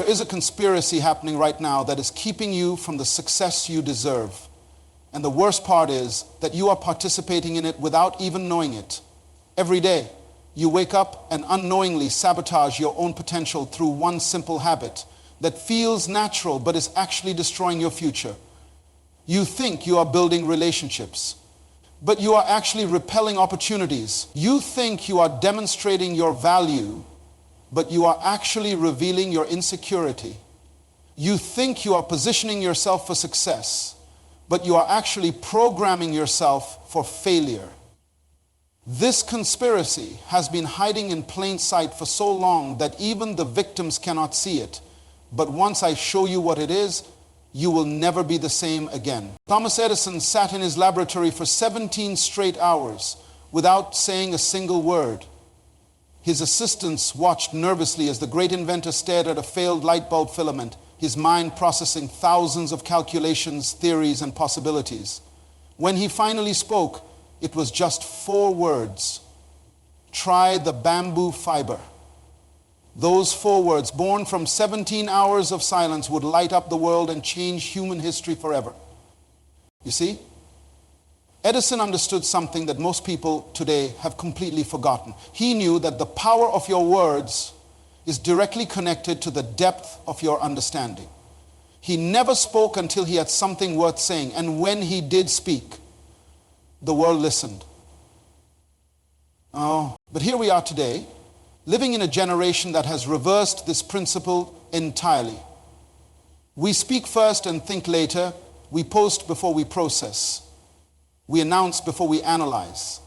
is a conspiracy happening right now that is keeping you from the success you deserve. And the worst part is that you are participating in it without even knowing it. Every day, you wake up and unknowingly sabotage your own potential through one simple habit that feels natural but is actually destroying your future. You think you are building relationships, but you are actually repelling opportunities. You think you are demonstrating your value, but you are actually revealing your insecurity. You think you are positioning yourself for success, but you are actually programming yourself for failure. This conspiracy has been hiding in plain sight for so long that even the victims cannot see it. But once I show you what it is, you will never be the same again. Thomas Edison sat in his laboratory for 17 straight hours without saying a single word. His assistants watched nervously as the great inventor stared at a failed light bulb filament, his mind processing thousands of calculations, theories, and possibilities. When he finally spoke, it was just 4 words. Try the bamboo fiber. Those 4 words, born from 17 hours of silence, would light up the world and change human history forever. You see? Edison understood something that most people today have completely forgotten. He knew that the power of your words is directly connected to the depth of your understanding. He never spoke until he had something worth saying, and when he did speak, the world listened. Oh, but here we are today, living in a generation that has reversed this principle entirely. We speak first and think later. We post before we process. We announce before we analyze.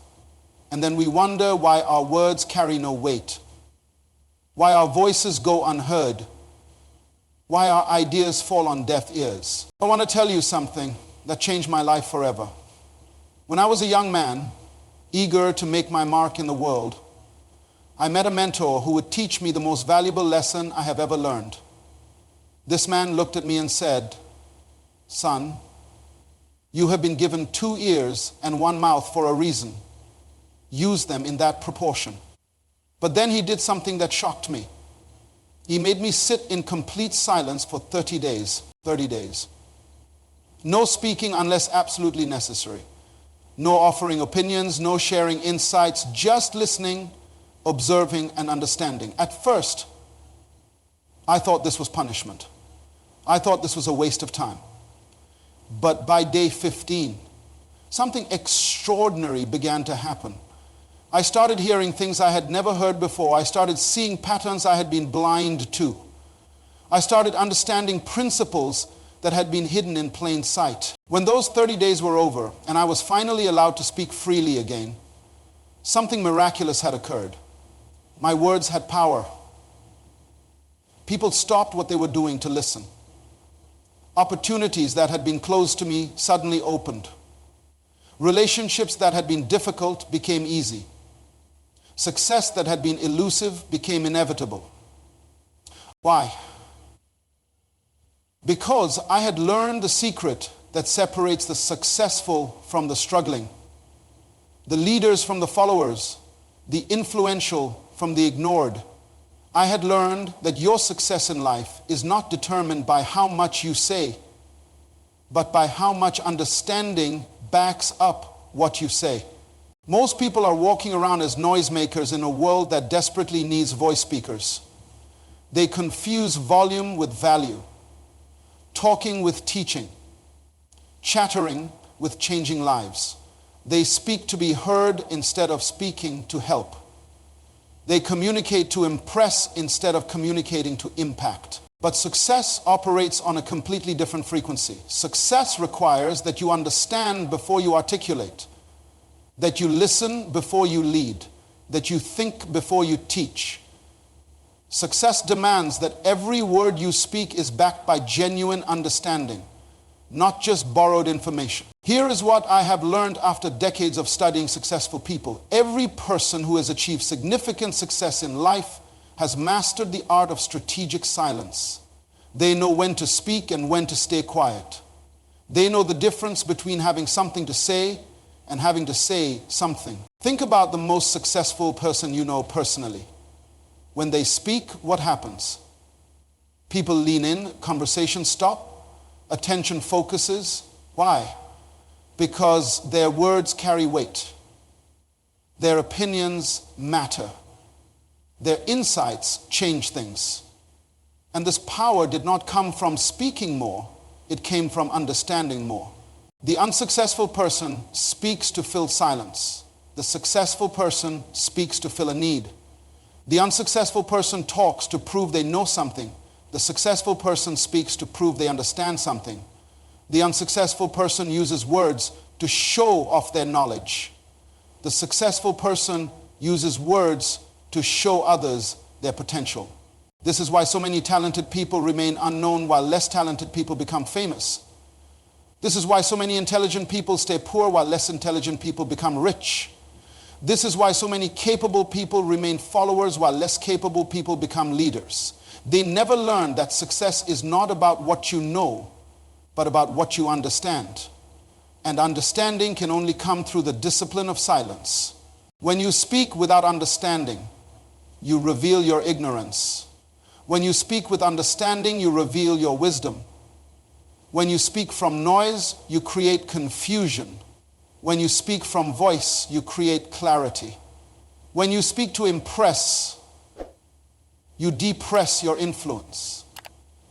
And then we wonder why our words carry no weight, why our voices go unheard, why our ideas fall on deaf ears. I want to tell you something that changed my life forever. When I was a young man, eager to make my mark in the world, I met a mentor who would teach me the most valuable lesson I have ever learned. This man looked at me and said, "Son, you have been given 2 ears and 1 mouth for a reason. Use them in that proportion." But then he did something that shocked me. He made me sit in complete silence for 30 days. 30 days. No speaking unless absolutely necessary. No offering opinions, no sharing insights, just listening, observing, and understanding. At first, I thought this was punishment. I thought this was a waste of time. But by day 15, something extraordinary began to happen. I started hearing things I had never heard before. I started seeing patterns I had been blind to. I started understanding principles that had been hidden in plain sight. When those 30 days were over and I was finally allowed to speak freely again, something miraculous had occurred. My words had power. People stopped what they were doing to listen. Opportunities that had been closed to me suddenly opened. Relationships that had been difficult became easy. Success that had been elusive became inevitable. Why? Because I had learned the secret that separates the successful from the struggling, the leaders from the followers, the influential from the ignored. I had learned that your success in life is not determined by how much you say, but by how much understanding backs up what you say. Most people are walking around as noisemakers in a world that desperately needs voice speakers. They confuse volume with value, talking with teaching, chattering with changing lives. They speak to be heard instead of speaking to help. They communicate to impress instead of communicating to impact. But success operates on a completely different frequency. Success requires that you understand before you articulate, that you listen before you lead, that you think before you teach. Success demands that every word you speak is backed by genuine understanding, not just borrowed information. Here is what I have learned after decades of studying successful people. Every person who has achieved significant success in life has mastered the art of strategic silence. They know when to speak and when to stay quiet. They know the difference between having something to say and having to say something. Think about the most successful person you know personally. When they speak, what happens? People lean in, conversations stop, attention focuses. Why? Because their words carry weight. Their opinions matter. Their insights change things. And this power did not come from speaking more, it came from understanding more. The unsuccessful person speaks to fill silence. The successful person speaks to fill a need. The unsuccessful person talks to prove they know something. The successful person speaks to prove they understand something. The unsuccessful person uses words to show off their knowledge. The successful person uses words to show others their potential. This is why so many talented people remain unknown while less talented people become famous. This is why so many intelligent people stay poor while less intelligent people become rich. This is why so many capable people remain followers while less capable people become leaders. They never learn that success is not about what you know, but about what you understand. And understanding can only come through the discipline of silence. When you speak without understanding, you reveal your ignorance. When you speak with understanding, you reveal your wisdom. When you speak from noise, you create confusion. When you speak from voice, you create clarity. When you speak to impress, you depress your influence.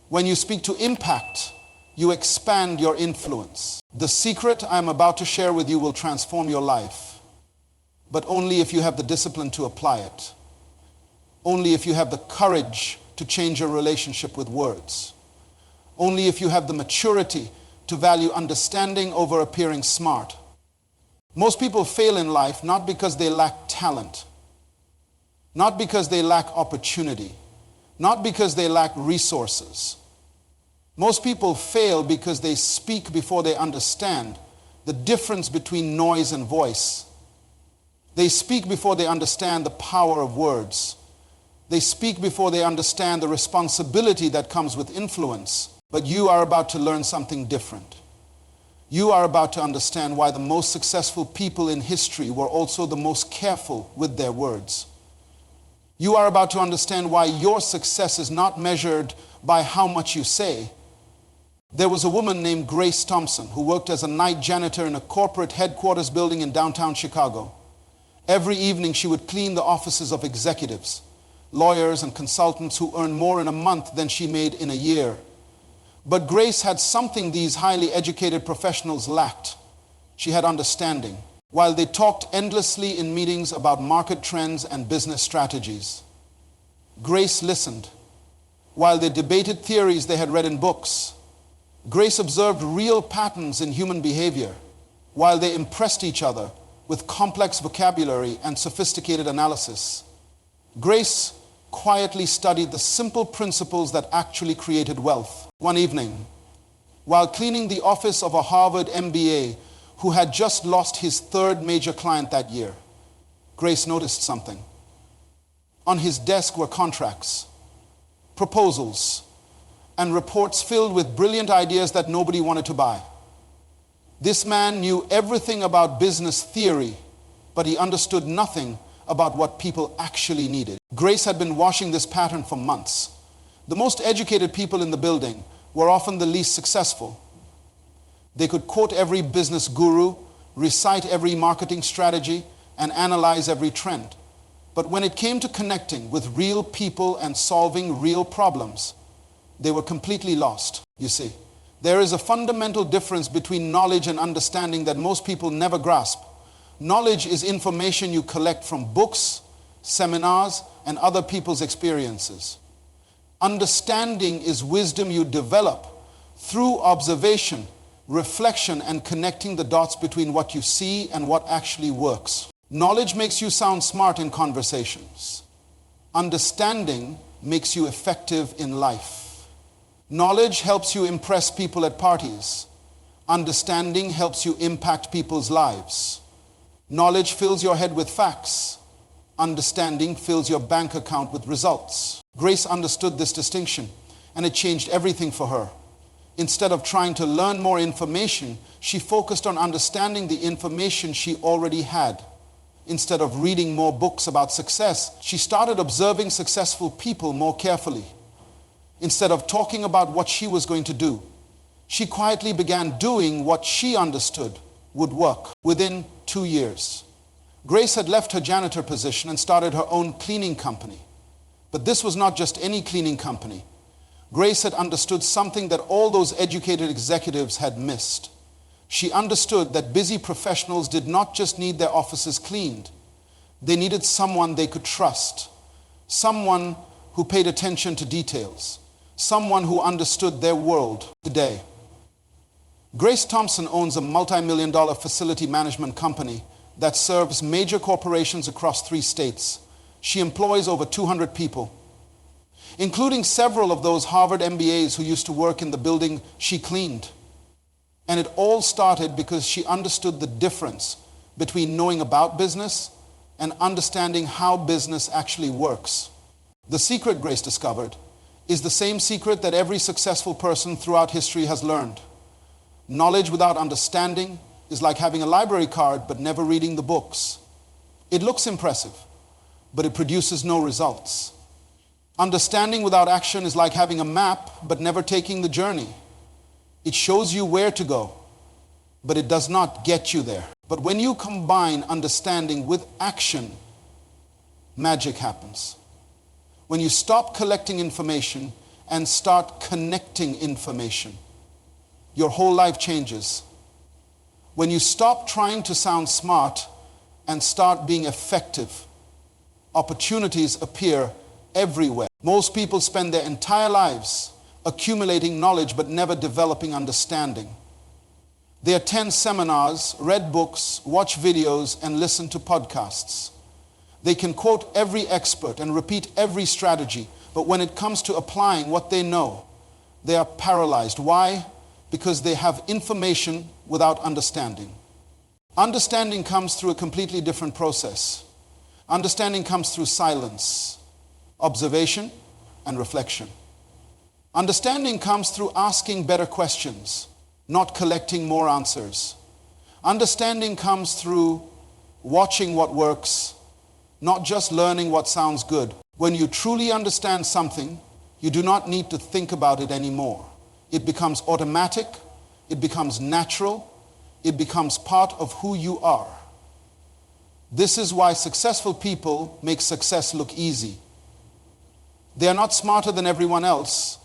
When you speak to impact, you expand your influence. The secret I'm about to share with you will transform your life, but only if you have the discipline to apply it. Only if you have the courage to change your relationship with words. Only if you have the maturity to value understanding over appearing smart. Most people fail in life not because they lack talent, not because they lack opportunity, not because they lack resources. Most people fail because they speak before they understand the difference between noise and voice. They speak before they understand the power of words. They speak before they understand the responsibility that comes with influence. But you are about to learn something different. You are about to understand why the most successful people in history were also the most careful with their words. You are about to understand why your success is not measured by how much you say. There was a woman named Grace Thompson who worked as a night janitor in a corporate headquarters building in downtown Chicago. Every evening she would clean the offices of executives, lawyers and consultants who earned more in a month than she made in a year. But Grace had something these highly educated professionals lacked. She had understanding. While they talked endlessly in meetings about market trends and business strategies, Grace listened. While they debated theories they had read in books, Grace observed real patterns in human behavior. While they impressed each other with complex vocabulary and sophisticated analysis, Grace quietly studied the simple principles that actually created wealth. One evening, while cleaning the office of a Harvard MBA who had just lost his third major client that year, Grace noticed something. On his desk were contracts, proposals, and reports filled with brilliant ideas that nobody wanted to buy. This man knew everything about business theory, but he understood nothing about what people actually needed. Grace had been watching this pattern for months. The most educated people in the building were often the least successful. They could quote every business guru, recite every marketing strategy, and analyze every trend. But when it came to connecting with real people and solving real problems, they were completely lost. You see, there is a fundamental difference between knowledge and understanding that most people never grasp. Knowledge is information you collect from books, seminars, and other people's experiences. Understanding is wisdom you develop through observation, reflection, and connecting the dots between what you see and what actually works. Knowledge makes you sound smart in conversations. Understanding makes you effective in life. Knowledge helps you impress people at parties. Understanding helps you impact people's lives. Knowledge fills your head with facts. Understanding fills your bank account with results. Grace understood this distinction, and it changed everything for her. Instead of trying to learn more information, she focused on understanding the information she already had. Instead of reading more books about success, she started observing successful people more carefully. Instead of talking about what she was going to do, she quietly began doing what she understood would work. Within 2 years, Grace had left her janitor position and started her own cleaning company. But this was not just any cleaning company. Grace had understood something that all those educated executives had missed. She understood that busy professionals did not just need their offices cleaned. They needed someone they could trust, someone who paid attention to details, someone who understood their world today. Grace Thompson owns a multi-million-dollar facility management company that serves major corporations across 3 states. She employs over 200 people, including several of those Harvard MBAs who used to work in the building she cleaned. And it all started because she understood the difference between knowing about business and understanding how business actually works. The secret Grace discovered is the same secret that every successful person throughout history has learned. Knowledge without understanding is like having a library card but never reading the books. It looks impressive, but it produces no results. Understanding without action is like having a map but never taking the journey. It shows you where to go, but it does not get you there. But when you combine understanding with action, magic happens. When you stop collecting information and start connecting information, your whole life changes. When you stop trying to sound smart and start being effective, opportunities appear everywhere. Most people spend their entire lives accumulating knowledge but never developing understanding. They attend seminars, read books, watch videos, and listen to podcasts. They can quote every expert and repeat every strategy, but when it comes to applying what they know, they are paralyzed. Why? Because they have information without understanding. Understanding comes through a completely different process. Understanding comes through silence, observation, and reflection. Understanding comes through asking better questions, not collecting more answers. Understanding comes through watching what works, not just learning what sounds good. When you truly understand something, you do not need to think about it anymore. It becomes automatic, it becomes natural, it becomes part of who you are. This is why successful people make success look easy. They are not smarter than everyone else.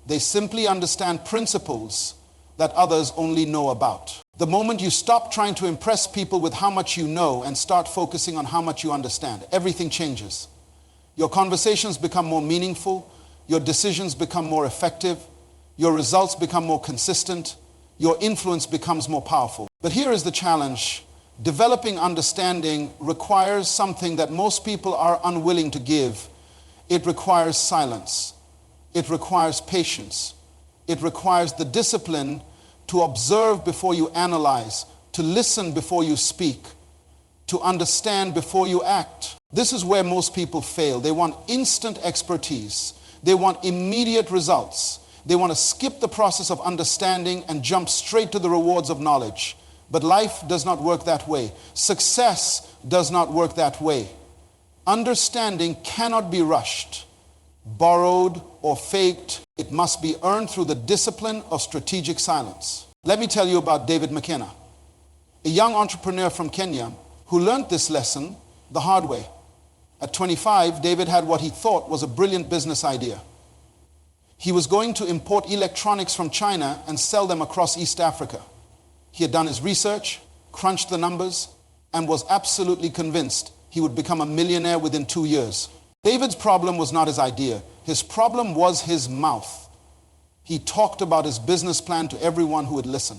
They simply understand principles that others only know about. The moment you stop trying to impress people with how much you know and start focusing on how much you understand, everything changes. Your conversations become more meaningful, your decisions become more effective, your results become more consistent, your influence becomes more powerful. But here is the challenge. Developing understanding requires something that most people are unwilling to give. It requires silence. It requires patience. It requires the discipline to observe before you analyze, to listen before you speak, to understand before you act. This is where most people fail. They want instant expertise. They want immediate results. They want to skip the process of understanding and jump straight to the rewards of knowledge. But life does not work that way. Success does not work that way. Understanding cannot be rushed, borrowed, or faked. It must be earned through the discipline of strategic silence. Let me tell you about David McKenna, a young entrepreneur from Kenya who learned this lesson the hard way. At 25, David had what he thought was a brilliant business idea. He was going to import electronics from China and sell them across East Africa. He had done his research, crunched the numbers, and was absolutely convinced he would become a millionaire within 2 years. David's problem was not his idea. His problem was his mouth. He talked about his business plan to everyone who would listen.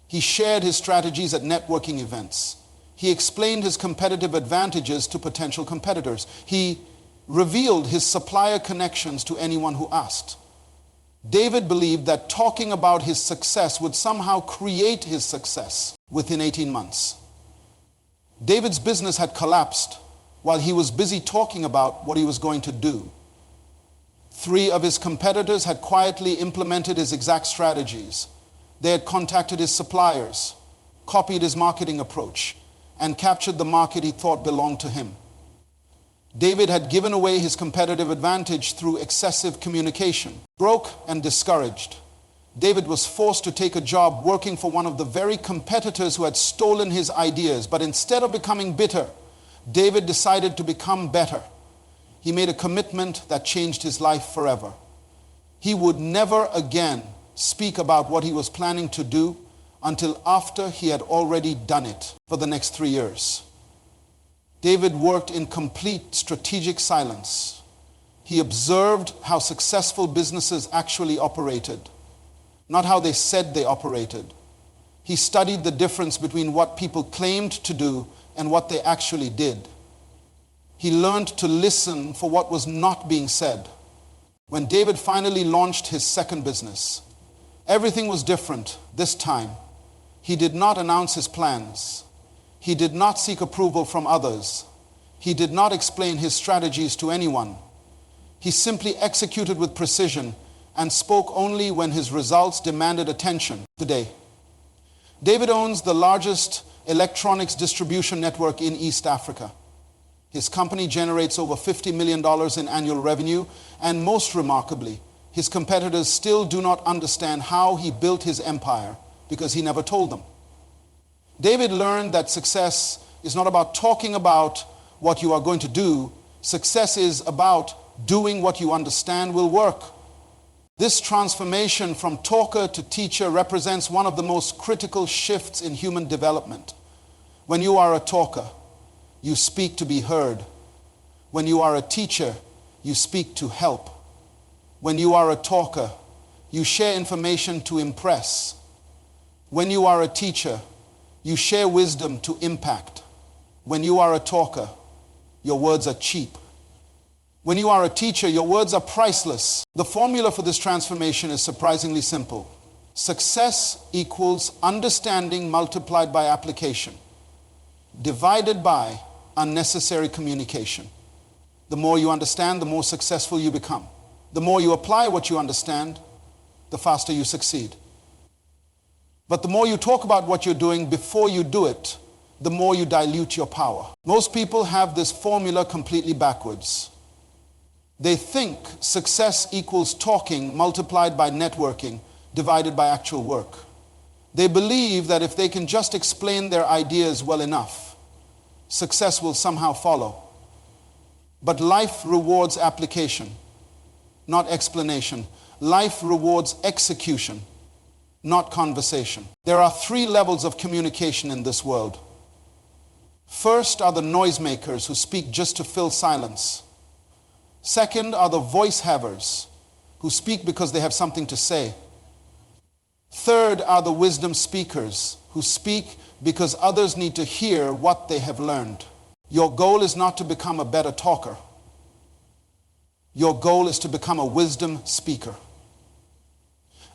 He shared his strategies at networking events. He explained his competitive advantages to potential competitors. He revealed his supplier connections to anyone who asked. David believed that talking about his success would somehow create his success within 18 months. David's business had collapsed while he was busy talking about what he was going to do. 3 of his competitors had quietly implemented his exact strategies. They had contacted his suppliers, copied his marketing approach, and captured the market he thought belonged to him. David had given away his competitive advantage through excessive communication. Broke and discouraged, David was forced to take a job working for one of the very competitors who had stolen his ideas. But instead of becoming bitter, David decided to become better. He made a commitment that changed his life forever. He would never again speak about what he was planning to do until after he had already done it for the next 3 years. David worked in complete strategic silence. He observed how successful businesses actually operated, not how they said they operated. He studied the difference between what people claimed to do and what they actually did. He learned to listen for what was not being said. When David finally launched his second business, everything was different this time. He did not announce his plans. He did not seek approval from others. He did not explain his strategies to anyone. He simply executed with precision and spoke only when his results demanded attention. Today, David owns the largest electronics distribution network in East Africa. His company generates over $50 million in annual revenue, and most remarkably, his competitors still do not understand how he built his empire because he never told them. David learned that success is not about talking about what you are going to do. Success is about doing what you understand will work. This transformation from talker to teacher represents one of the most critical shifts in human development. When you are a talker, you speak to be heard. When you are a teacher, you speak to help. When you are a talker, you share information to impress. When you are a teacher, you share wisdom to impact. When you are a talker, your words are cheap. When you are a teacher, your words are priceless. The formula for this transformation is surprisingly simple. Success equals understanding multiplied by application, divided by unnecessary communication. The more you understand, the more successful you become. The more you apply what you understand, the faster you succeed. But the more you talk about what you're doing before you do it, the more you dilute your power. Most people have this formula completely backwards. They think success equals talking multiplied by networking divided by actual work. They believe that if they can just explain their ideas well enough, success will somehow follow. But life rewards application, not explanation. Life rewards execution, not conversation. There are 3 levels of communication in this world. First are the noisemakers who speak just to fill silence. Second are the voice havers who speak because they have something to say. Third are the wisdom speakers who speak because others need to hear what they have learned. Your goal is not to become a better talker. Your goal is to become a wisdom speaker.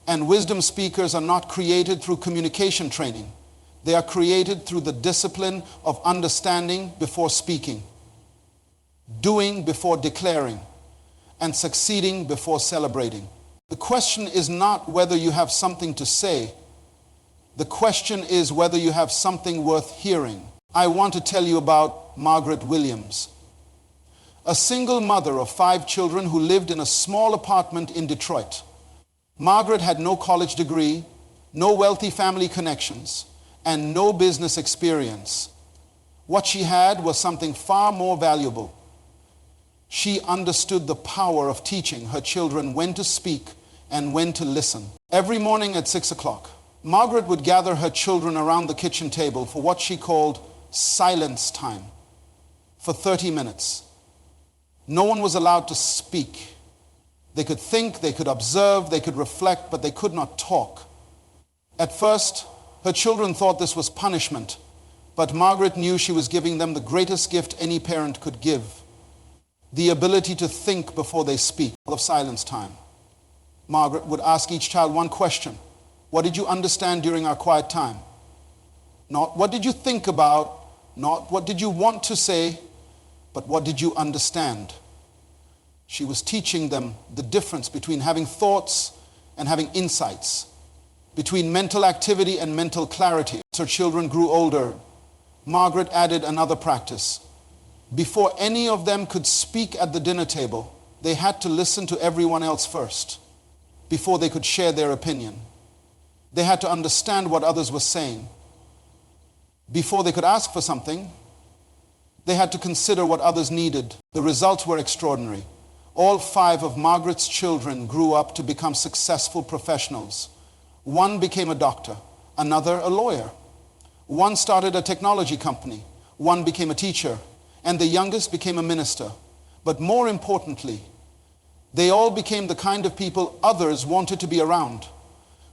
And wisdom speakers are not created through communication training. They are created through the discipline of understanding before speaking, doing before declaring, and succeeding before celebrating. The question is not whether you have something to say. The question is whether you have something worth hearing. I want to tell you about Margaret Williams, a single mother of 5 children who lived in a small apartment in Detroit. Margaret had no college degree, no wealthy family connections, and no business experience. What she had was something far more valuable. She understood the power of teaching her children when to speak and when to listen. Every morning at 6 o'clock, Margaret would gather her children around the kitchen table for what she called silence time for 30 minutes. No one was allowed to speak. They could think, they could observe, they could reflect, but they could not talk. At first, her children thought this was punishment, but Margaret knew she was giving them the greatest gift any parent could give, the ability to think before they speak. Of silence time, Margaret would ask each child one question. What did you understand during our quiet time? Not what did you think about, not what did you want to say, but what did you understand? She was teaching them the difference between having thoughts and having insights, between mental activity and mental clarity. As her children grew older, Margaret added another practice. Before any of them could speak at the dinner table, they had to listen to everyone else first before they could share their opinion. They had to understand what others were saying. Before they could ask for something, they had to consider what others needed. The results were extraordinary. All 5 of Margaret's children grew up to become successful professionals. One became a doctor, another a lawyer. One started a technology company, one became a teacher, and the youngest became a minister. But more importantly, they all became the kind of people others wanted to be around,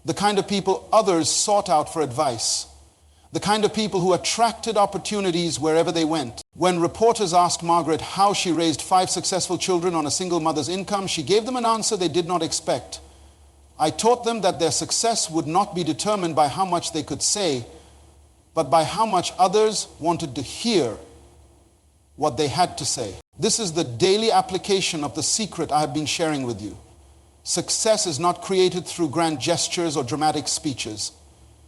the kind of people others sought out for advice, the kind of people who attracted opportunities wherever they went. When reporters asked Margaret how she raised 5 successful children on a single mother's income, she gave them an answer they did not expect. I taught them that their success would not be determined by how much they could say, but by how much others wanted to hear what they had to say. This is the daily application of the secret I have been sharing with you. Success is not created through grand gestures or dramatic speeches.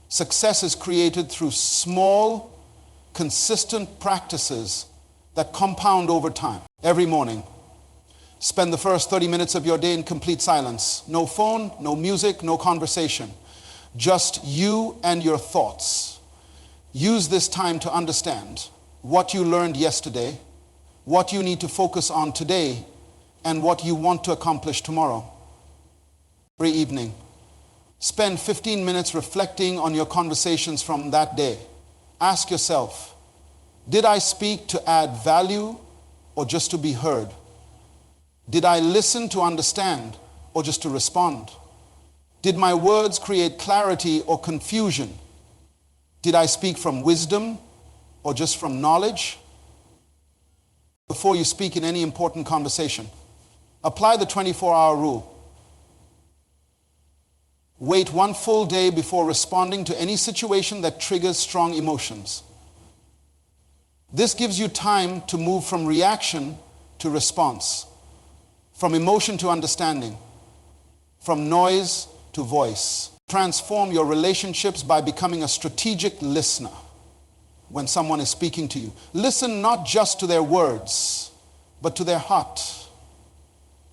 Success is created through small, consistent practices that compound over time. Every morning, spend the first 30 minutes of your day in complete silence. No phone, no music, no conversation. Just you and your thoughts. Use this time to understand what you learned yesterday, what you need to focus on today, and what you want to accomplish tomorrow. Every evening, spend 15 minutes reflecting on your conversations from that day. Ask yourself, did I speak to add value or just to be heard? Did I listen to understand or just to respond? Did my words create clarity or confusion? Did I speak from wisdom or just from knowledge? Before you speak in any important conversation, apply the 24-hour rule. Wait 1 full day before responding to any situation that triggers strong emotions. This gives you time to move from reaction to response, from emotion to understanding, from noise to voice. Transform your relationships by becoming a strategic listener when someone is speaking to you. Listen not just to their words, but to their heart.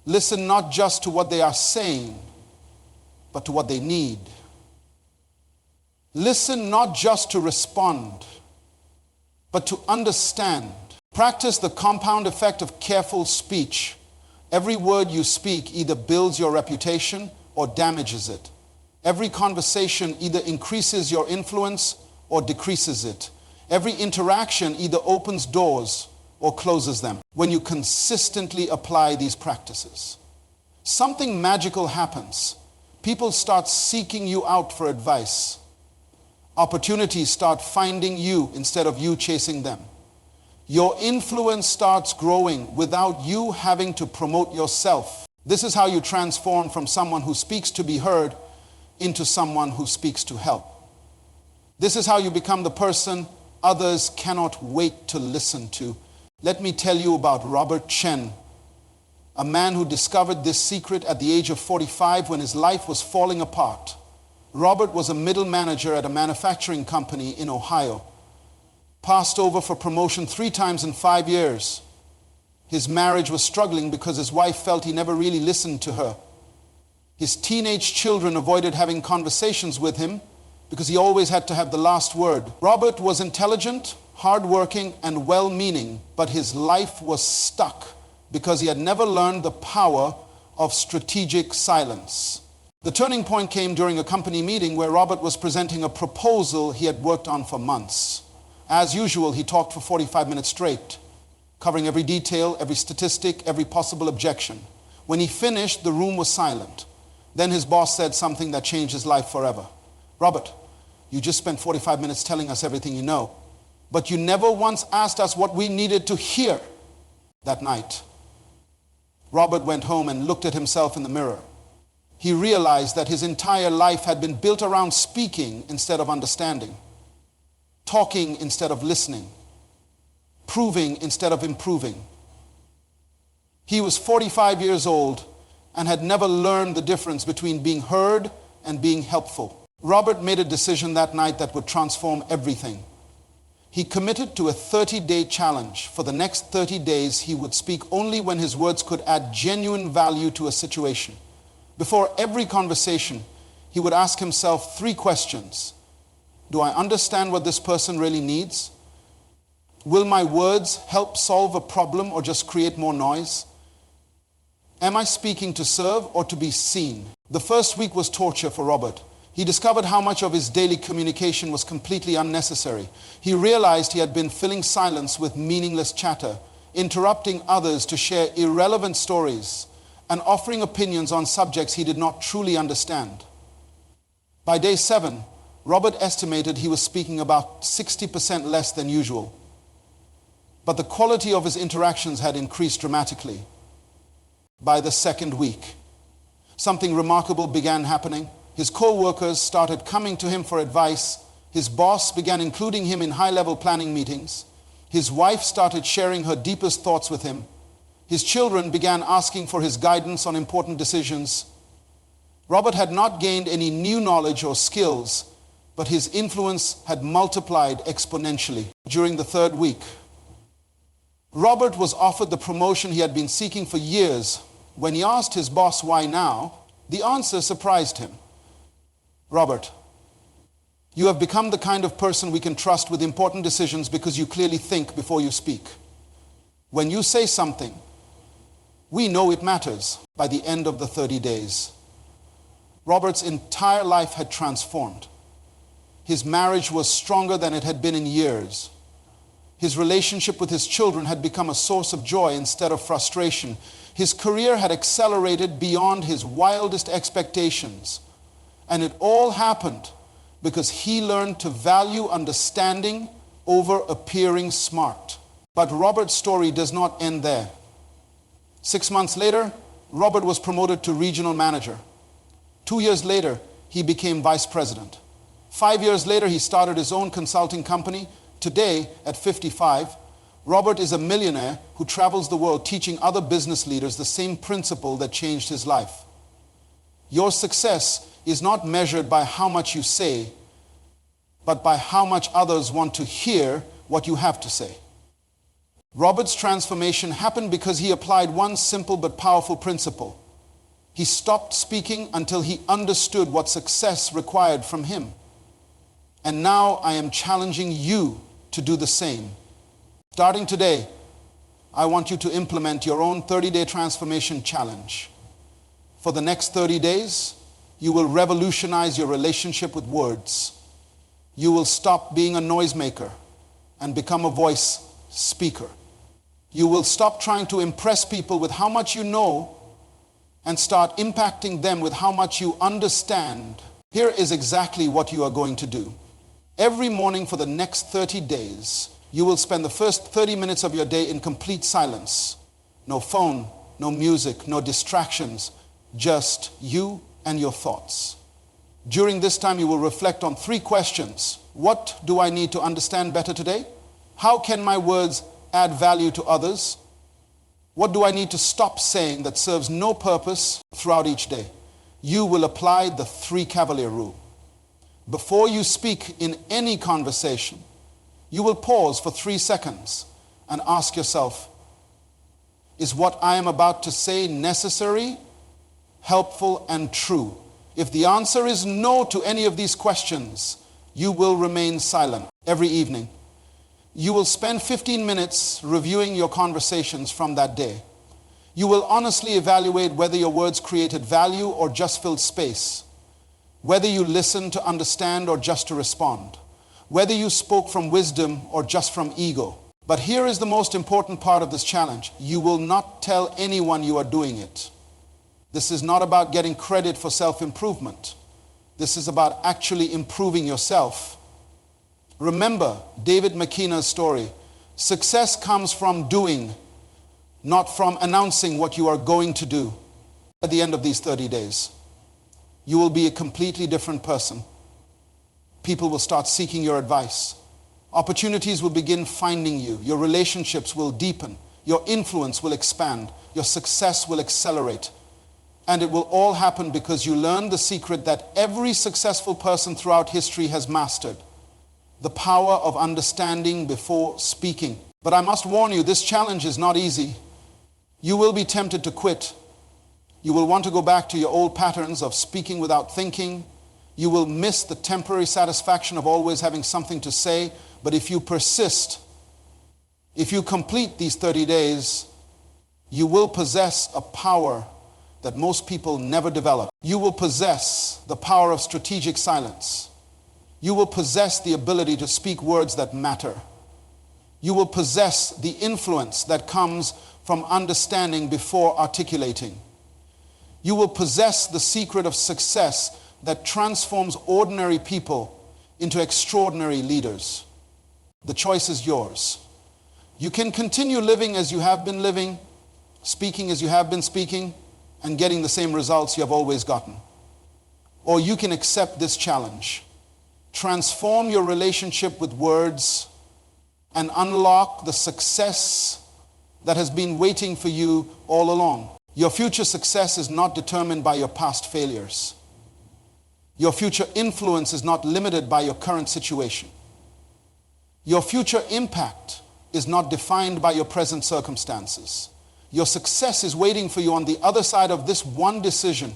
Listen not just to what they are saying, but to what they need. Listen not just to respond, but to understand. Practice the compound effect of careful speech. Every word you speak either builds your reputation or damages it. Every conversation either increases your influence or decreases it. Every interaction either opens doors or closes them. When you consistently apply these practices, something magical happens. People start seeking you out for advice. Opportunities start finding you instead of you chasing them. Your influence starts growing without you having to promote yourself. This is how you transform from someone who speaks to be heard into someone who speaks to help. This is how you become the person others cannot wait to listen to. Let me tell you about Robert Chen, a man who discovered this secret at the age of 45 when his life was falling apart. Robert was a middle manager at a manufacturing company in Ohio. Passed over for promotion 3 times in 5 years. His marriage was struggling because his wife felt he never really listened to her. His teenage children avoided having conversations with him because he always had to have the last word. Robert was intelligent, hardworking, and well-meaning, but his life was stuck because he had never learned the power of strategic silence. The turning point came during a company meeting where Robert was presenting a proposal he had worked on for months. As usual, he talked for 45 minutes straight, covering every detail, every statistic, every possible objection. When he finished, the room was silent. Then his boss said something that changed his life forever. Robert, you just spent 45 minutes telling us everything you know, but you never once asked us what we needed to hear. That night, Robert went home and looked at himself in the mirror. He realized that his entire life had been built around speaking instead of understanding, talking instead of listening, proving instead of improving. He was 45 years old and had never learned the difference between being heard and being helpful. Robert made a decision that night that would transform everything. He committed to a 30-day challenge. For the next 30 days, he would speak only when his words could add genuine value to a situation. Before every conversation, he would ask himself 3 questions. Do I understand what this person really needs? Will my words help solve a problem or just create more noise? Am I speaking to serve or to be seen? The first week was torture for Robert. He discovered how much of his daily communication was completely unnecessary. He realized he had been filling silence with meaningless chatter, interrupting others to share irrelevant stories, and offering opinions on subjects he did not truly understand. By day 7, Robert estimated he was speaking about 60% less than usual. But the quality of his interactions had increased dramatically. By the second week, something remarkable began happening. His co-workers started coming to him for advice. His boss began including him in high-level planning meetings. His wife started sharing her deepest thoughts with him. His children began asking for his guidance on important decisions. Robert had not gained any new knowledge or skills, but his influence had multiplied exponentially. During the 3rd week, Robert was offered the promotion he had been seeking for years. When he asked his boss why now, the answer surprised him. Robert, you have become the kind of person we can trust with important decisions because you clearly think before you speak. When you say something, we know it matters. By the end of the 30 days, Robert's entire life had transformed. His marriage was stronger than it had been in years. His relationship with his children had become a source of joy instead of frustration. His career had accelerated beyond his wildest expectations. And it all happened because he learned to value understanding over appearing smart. But Robert's story does not end there. 6 months later, Robert was promoted to regional manager. 2 years later, he became vice president. 5 years later, he started his own consulting company. Today, at 55, Robert is a millionaire who travels the world teaching other business leaders the same principle that changed his life. Your success is not measured by how much you say, but by how much others want to hear what you have to say. Robert's transformation happened because he applied one simple but powerful principle. He stopped speaking until he understood what success required from him. And now I am challenging you to do the same. Starting today, I want you to implement your own 30-day transformation challenge. For the next 30 days, you will revolutionize your relationship with words. You will stop being a noisemaker and become a voice speaker. You will stop trying to impress people with how much you know and start impacting them with how much you understand. Here is exactly what you are going to do. Every morning for the next 30 days, you will spend the first 30 minutes of your day in complete silence. No phone, no music, no distractions, just you and your thoughts. During this time, you will reflect on 3 questions. What do I need to understand better today? How can my words add value to others? What do I need to stop saying that serves no purpose throughout each day? You will apply the 3 Cavalier rule. Before you speak in any conversation, you will pause for 3 seconds and ask yourself, is what I am about to say necessary, helpful, and true? If the answer is no to any of these questions, you will remain silent. Every evening, you will spend 15 minutes reviewing your conversations from that day. You will honestly evaluate whether your words created value or just filled space, whether you listened to understand or just to respond, whether you spoke from wisdom or just from ego. But here is the most important part of this challenge. You will not tell anyone you are doing it. This is not about getting credit for self-improvement. This is about actually improving yourself. Remember David McKenna's story. Success comes from doing, not from announcing what you are going to do. At the end of these 30 days, you will be a completely different person. People will start seeking your advice. Opportunities will begin finding you. Your relationships will deepen. Your influence will expand. Your success will accelerate. And it will all happen because you learned the secret that every successful person throughout history has mastered. the power of understanding before speaking. But I must warn you, this challenge is not easy. You will be tempted to quit. You will want to go back to your old patterns of speaking without thinking. You will miss the temporary satisfaction of always having something to say. But if you persist, if you complete these 30 days, you will possess a power that most people never develop. You will possess the power of strategic silence. You will possess the ability to speak words that matter. You will possess the influence that comes from understanding before articulating. You will possess the secret of success that transforms ordinary people into extraordinary leaders. The choice is yours. You can continue living as you have been living, speaking as you have been speaking, and getting the same results you have always gotten. Or you can accept this challenge. Transform your relationship with words and unlock the success that has been waiting for you all along. Your future success is not determined by your past failures. Your future influence is not limited by your current situation. Your future impact is not defined by your present circumstances. Your success is waiting for you on the other side of this one decision.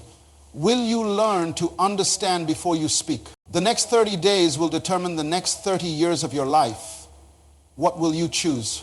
Will you learn to understand before you speak? The next 30 days will determine the next 30 years of your life. What will you choose?